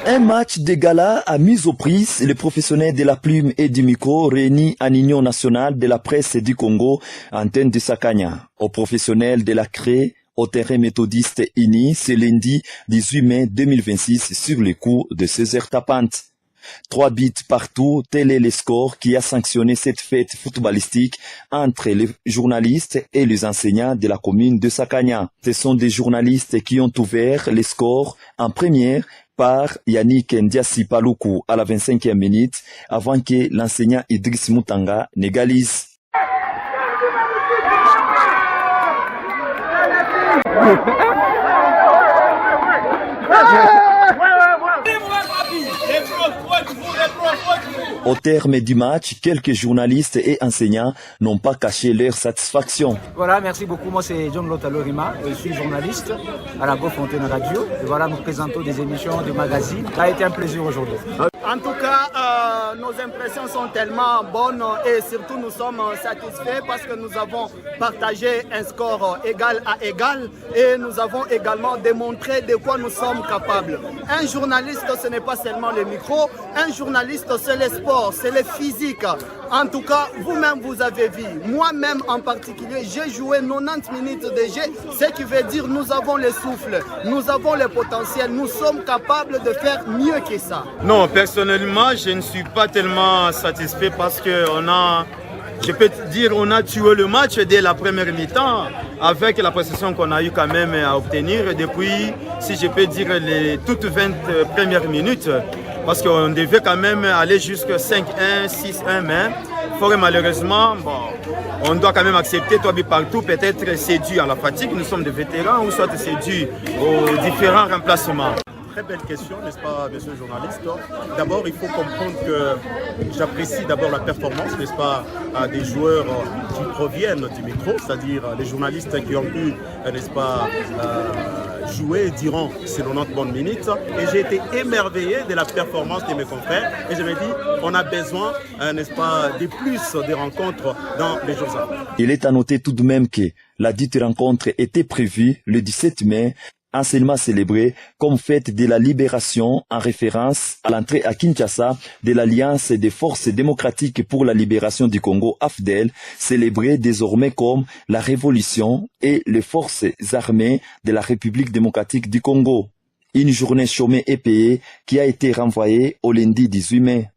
Un match de gala a mis aux prises les professionnels de la plume et du micro réunis en Union nationale de la presse du Congo, antenne de Sakanya. Aux professionnels de la CRE, au terrain méthodiste uni, ce lundi 18 mai 2026 sur les coups de 16 heures tapantes. 3 buts partout, tel est le score qui a sanctionné cette fête footballistique entre les journalistes et les enseignants de la commune de Sakanya. Ce sont des journalistes qui ont ouvert les scores en première par Yannick Ndiassi Paluku à la 25e minute avant que l'enseignant Idriss Moutanga n'égalise. Au terme du match, quelques journalistes et enseignants n'ont pas caché leur satisfaction. Voilà, merci beaucoup. Moi, c'est John Lotalorima. Je suis journaliste à la Go-Fontaine Radio. Et voilà, nous présentons des émissions, des magazines. Ça a été un plaisir aujourd'hui. En tout cas, nos impressions sont tellement bonnes et surtout nous sommes satisfaits parce que nous avons partagé un score égal à égal et nous avons également démontré de quoi nous sommes capables. Un journaliste, ce n'est pas seulement le micro, un journaliste, c'est le sport, c'est le physique. En tout cas, vous-même, vous avez vu. Moi-même en particulier, j'ai joué 90 minutes de jeu, ce qui veut dire nous avons le souffle, nous avons le potentiel, nous sommes capables de faire mieux que ça. Non, personnellement, je ne suis pas tellement satisfait parce que je peux te dire, on a tué le match dès la première mi-temps avec la possession qu'on a eu quand même à obtenir depuis, si je peux dire, les toutes 20 premières minutes. Parce qu'on devait quand même aller jusqu'à 5-1, 6-1, mais fort et malheureusement, on doit quand même accepter 3 buts partout. Peut-être c'est dû à la fatigue, nous sommes des vétérans, ou soit c'est dû aux différents remplacements. Très belle question, n'est-ce pas, monsieur le journaliste? D'abord, il faut comprendre que j'apprécie d'abord la performance, n'est-ce pas, des joueurs qui proviennent du micro, c'est-à-dire les journalistes qui ont pu, n'est-ce pas, jouer durant ces 90 bonnes minutes. Et j'ai été émerveillé de la performance de mes confrères. Et je me dis, on a besoin, n'est-ce pas, de plus de rencontres dans les jours à venir. Il est à noter tout de même que la dite rencontre était prévue le 17 mai, anciennement célébrée comme fête de la libération en référence à l'entrée à Kinshasa de l'Alliance des forces démocratiques pour la libération du Congo, AFDEL, célébrée désormais comme la Révolution et les forces armées de la République démocratique du Congo. Une journée chômée et payée qui a été renvoyée au lundi 18 mai.